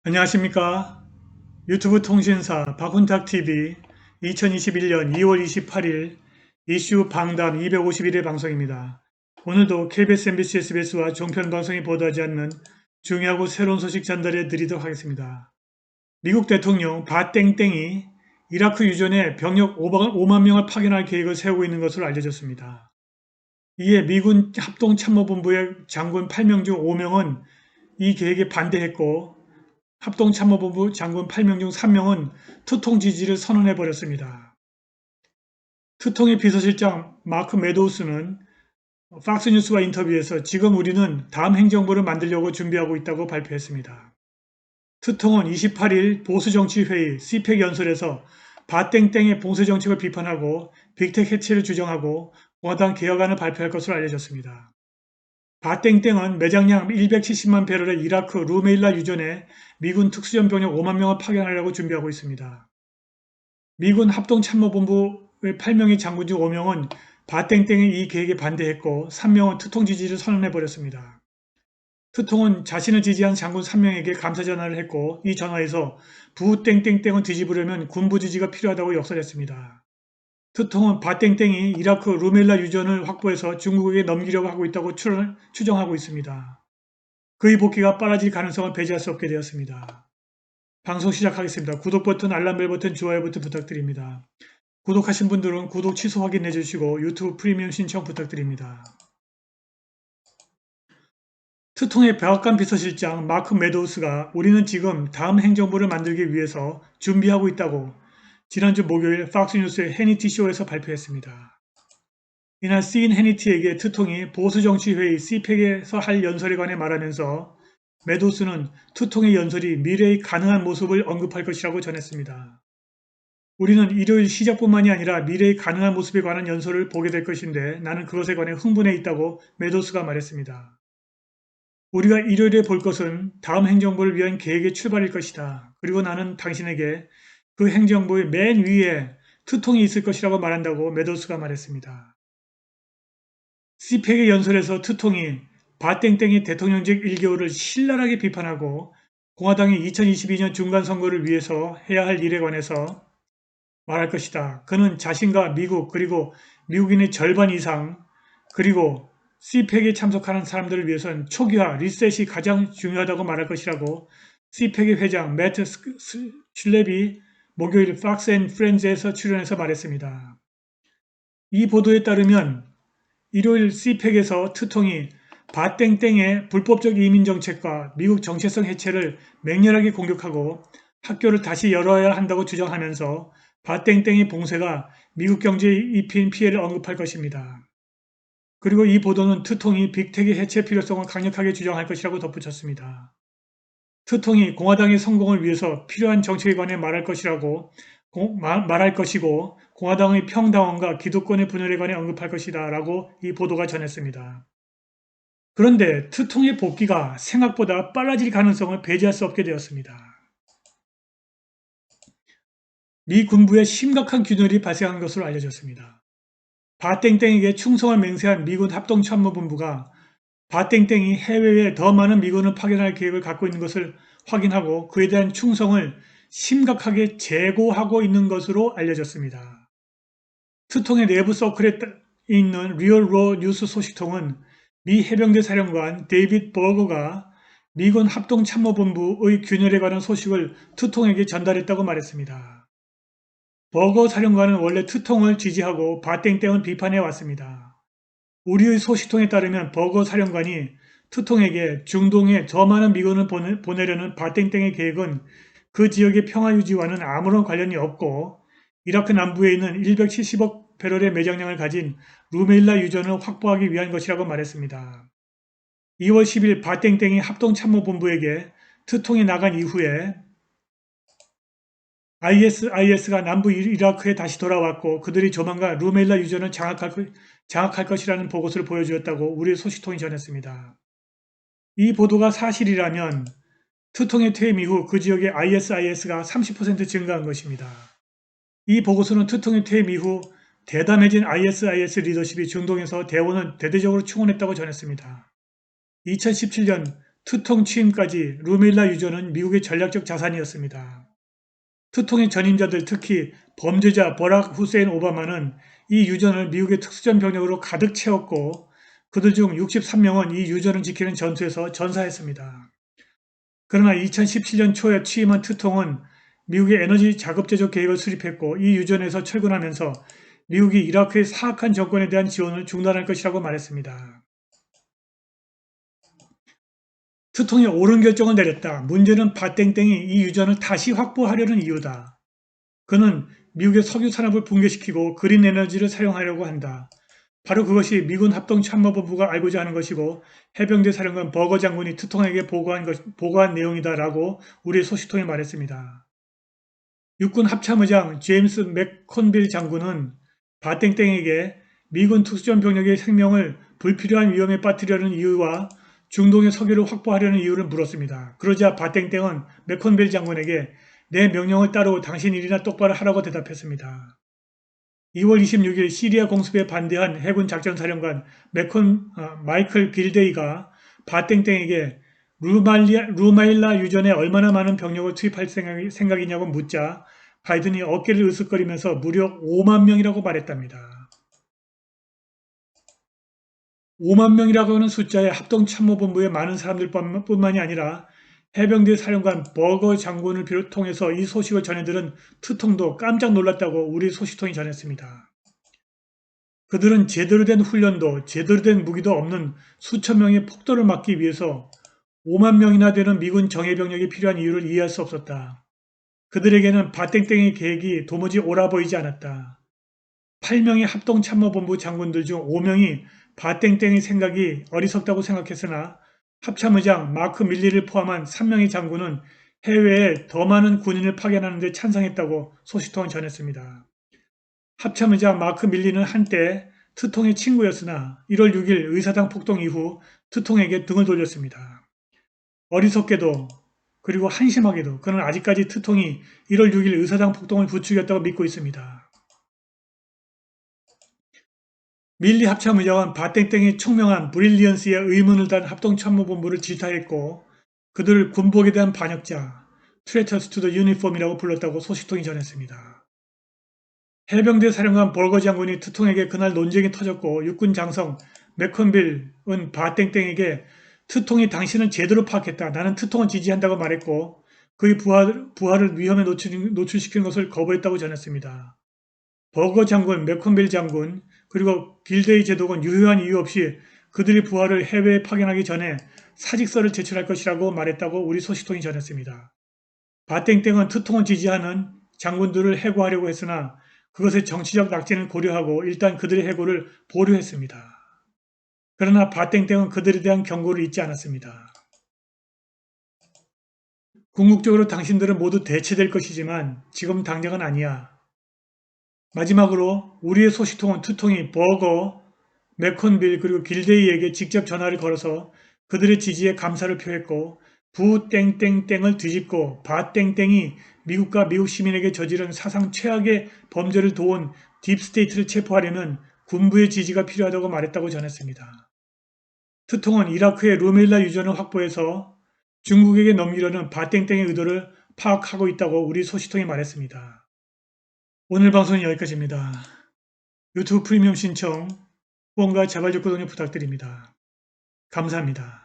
안녕하십니까. 유튜브 통신사 박훈탁TV 2021년 2월 28일 이슈 방담 251회 방송입니다. 오늘도 KBS, MBC, SBS와 종편 방송이 보도하지 않는 중요하고 새로운 소식 전달해 드리도록 하겠습니다. 미국 대통령 바땡땡이 이라크 유전에 병력 5만 명을 파견할 계획을 세우고 있는 것으로 알려졌습니다. 이에 미군 합동참모본부의 장군 8명 중 5명은 이 계획에 반대했고 합동참모본부 장군 8명 중 3명은 투통 지지를 선언해버렸습니다. 투통의 비서실장 마크 메도우스는 팍스뉴스와 인터뷰에서 지금 우리는 다음 행정부를 만들려고 준비하고 있다고 발표했습니다. 투통은 28일 보수정치회의 CPEC 연설에서 바땡땡의 봉쇄정책을 비판하고 빅텍 해체를 주장하고 공화당 개혁안을 발표할 것으로 알려졌습니다. 바땡땡은 매장량 170만 배럴의 이라크 루메일라 유전에 미군 특수전병력 5만 명을 파견하려고 준비하고 있습니다. 미군 합동참모본부의 8명의 장군 중 5명은 바땡땡의 이 계획에 반대했고 3명은 투통 지지를 선언해버렸습니다. 투통은 자신을 지지한 장군 3명에게 감사 전화를 했고 이 전화에서 부땡땡땡을 뒤집으려면 군부 지지가 필요하다고 역설했습니다. 투통은 바땡땡이 이라크 루멜라 유전을 확보해서 중국에게 넘기려고 하고 있다고 추정하고 있습니다. 그의 복귀가 빨라질 가능성을 배제할 수 없게 되었습니다. 방송 시작하겠습니다. 구독 버튼, 알람벨 버튼, 좋아요 버튼 부탁드립니다. 구독하신 분들은 구독 취소 확인해 주시고 유튜브 프리미엄 신청 부탁드립니다. 투통의 백악관 비서실장 마크 메도우스가 우리는 지금 다음 행정부를 만들기 위해서 준비하고 있다고 지난주 목요일 팍스뉴스의 해니티 쇼에서 발표했습니다. 이날 시인 해니티에게 투통이 보수정치회의 CPEC에서 할 연설에 관해 말하면서 메도우스는 투통의 연설이 미래의 가능한 모습을 언급할 것이라고 전했습니다. 우리는 일요일 시작뿐만이 아니라 미래의 가능한 모습에 관한 연설을 보게 될 것인데 나는 그것에 관해 흥분해 있다고 메도우스가 말했습니다. 우리가 일요일에 볼 것은 다음 행정부를 위한 계획의 출발일 것이다. 그리고 나는 당신에게 그 행정부의 맨 위에 투통이 있을 것이라고 말한다고 메도우스가 말했습니다. CPEC 연설에서 투통이 바땡땡의 대통령직 1개월을 신랄하게 비판하고 공화당이 2022년 중간선거를 위해서 해야 할 일에 관해서 말할 것이다. 그는 자신과 미국 그리고 미국인의 절반 이상 그리고 CPEC에 참석하는 사람들을 위해서는 초기화, 리셋이 가장 중요하다고 말할 것이라고 CPEC 회장 매트 슐레비 목요일 팍스 앤 프렌즈에서 출연해서 말했습니다. 이 보도에 따르면 일요일 CPEC에서 투통이 바땡땡의 불법적 이민 정책과 미국 정체성 해체를 맹렬하게 공격하고 학교를 다시 열어야 한다고 주장하면서 바땡땡의 봉쇄가 미국 경제에 입힌 피해를 언급할 것입니다. 그리고 이 보도는 투통이 빅텍의 해체 필요성을 강력하게 주장할 것이라고 덧붙였습니다. 투통이 공화당의 성공을 위해서 필요한 정책에 관해 말할 것이고 공화당의 평당원과 기득권의 분열에 관해 언급할 것이다 라고 이 보도가 전했습니다. 그런데 투통의 복귀가 생각보다 빨라질 가능성을 배제할 수 없게 되었습니다. 미 군부에 심각한 균열이 발생한 것으로 알려졌습니다. 바땡땡에게 충성을 맹세한 미군 합동참모본부가 바땡땡이 해외에 더 많은 미군을 파견할 계획을 갖고 있는 것을 확인하고 그에 대한 충성을 심각하게 재고하고 있는 것으로 알려졌습니다. 투통의 내부 서클에 있는 리얼로 뉴스 소식통은 미 해병대 사령관 데이빗 버거가 미군 합동참모본부의 균열에 관한 소식을 투통에게 전달했다고 말했습니다. 버거 사령관은 원래 투통을 지지하고 바땡땡을 비판해 왔습니다. 우리의 소식통에 따르면 버거 사령관이 투통에게 중동에 더 많은 미군을 보내려는 바땡땡의 계획은 그 지역의 평화 유지와는 아무런 관련이 없고 이라크 남부에 있는 170억 배럴의 매장량을 가진 루메일라 유전을 확보하기 위한 것이라고 말했습니다. 2월 10일 바땡땡이 합동참모본부에게 투통이 나간 이후에 IS가 남부 이라크에 다시 돌아왔고 그들이 조만간 루메일라 유전을 장악할 것이라는 보고서를 보여주었다고 우리 소식통이 전했습니다. 이 보도가 사실이라면 투통의 퇴임 이후 그 지역의 IS가 30% 증가한 것입니다. 이 보고서는 투통의 퇴임 이후 대담해진 IS 리더십이 중동에서 대원을 대대적으로 충원했다고 전했습니다. 2017년 트통 취임까지 루멜라 유저는 미국의 전략적 자산이었습니다. 트통의 전임자들 특히 범죄자 버락 후세인 오바마는 이 유전을 미국의 특수전 병력으로 가득 채웠고 그들 중 63명은 이 유전을 지키는 전투에서 전사했습니다. 그러나 2017년 초에 취임한 트통은 미국의 에너지 자급 제조 계획을 수립했고 이 유전에서 철군하면서 미국이 이라크의 사악한 정권에 대한 지원을 중단할 것이라고 말했습니다. 트통이 옳은 결정을 내렸다. 문제는 바땡땡이 이 유전을 다시 확보하려는 이유다. 그는 미국의 석유 산업을 붕괴시키고 그린 에너지를 사용하려고 한다. 바로 그것이 미군 합동참모본부가 알고자 하는 것이고 해병대 사령관 버거 장군이 트통에게 보고한 내용이다라고 우리 소식통에 말했습니다. 육군 합참의장 제임스 맥콘빌 장군은 바땡땡에게 미군 특수전 병력의 생명을 불필요한 위험에 빠뜨리려는 이유와 중동의 석유를 확보하려는 이유를 물었습니다. 그러자 바땡땡은 맥콘빌 장군에게 내 명령을 따르고 당신 일이나 똑바로 하라고 대답했습니다. 2월 26일 시리아 공습에 반대한 해군 작전사령관 마이클 길데이가 바땡땡에게 루마일라 유전에 얼마나 많은 병력을 투입할 생각이냐고 묻자 바이든이 어깨를 으쓱거리면서 무려 5만 명이라고 말했답니다. 5만 명이라고 하는 숫자에 합동참모본부의 많은 사람들뿐만이 아니라 해병대 사령관 버거 장군을 통해서 이 소식을 전해들은 트통도 깜짝 놀랐다고 우리 소식통이 전했습니다. 그들은 제대로 된 훈련도 제대로 된 무기도 없는 수천 명의 폭도를 막기 위해서 5만 명이나 되는 미군 정예병력이 필요한 이유를 이해할 수 없었다. 그들에게는 바땡땡의 계획이 도무지 옳아 보이지 않았다. 8명의 합동참모본부 장군들 중 5명이 바땡땡의 생각이 어리석다고 생각했으나 합참의장 마크 밀리를 포함한 3명의 장군은 해외에 더 많은 군인을 파견하는 데 찬성했다고 소식통은 전했습니다. 합참의장 마크 밀리는 한때 트통의 친구였으나 1월 6일 의사당 폭동 이후 트통에게 등을 돌렸습니다. 어리석게도 그리고 한심하게도 그는 아직까지 트통이 1월 6일 의사당 폭동을 부추겼다고 믿고 있습니다. 밀리 합참의장은 바땡땡의 총명한 브릴리언스에 의문을 단 합동참모본부를 질타했고 그들을 군복에 대한 반역자, 트레터스 투 더 유니폼이라고 불렀다고 소식통이 전했습니다. 해병대 사령관 버거 장군이 트통에게 그날 논쟁이 터졌고 육군 장성 맥컨빌은 바땡땡에게 트통이 당신은 제대로 파악했다. 나는 트통을 지지한다고 말했고 그의 부하를 위험에 노출시키는 것을 거부했다고 전했습니다. 버거 장군, 맥컨빌 장군, 그리고 길데이 제독은 유효한 이유 없이 그들의 부하를 해외에 파견하기 전에 사직서를 제출할 것이라고 말했다고 우리 소식통이 전했습니다. 바땡땡은 트통을 지지하는 장군들을 해고하려고 했으나 그것의 정치적 낙제는 고려하고 일단 그들의 해고를 보류했습니다. 그러나 바땡땡은 그들에 대한 경고를 잊지 않았습니다. 궁극적으로 당신들은 모두 대체될 것이지만 지금 당장은 아니야. 마지막으로 우리의 소식통은 트통이 버거, 맥컨빌 그리고 길데이에게 직접 전화를 걸어서 그들의 지지에 감사를 표했고 부땡땡땡을 뒤집고 바땡땡이 미국과 미국 시민에게 저지른 사상 최악의 범죄를 도운 딥스테이트를 체포하려는 군부의 지지가 필요하다고 말했다고 전했습니다. 트통은 이라크의 루멜라 유전을 확보해서 중국에게 넘기려는 바땡땡의 의도를 파악하고 있다고 우리 소식통이 말했습니다. 오늘 방송은 여기까지입니다. 유튜브 프리미엄 신청, 후원과 자발적 구독 부탁드립니다. 감사합니다.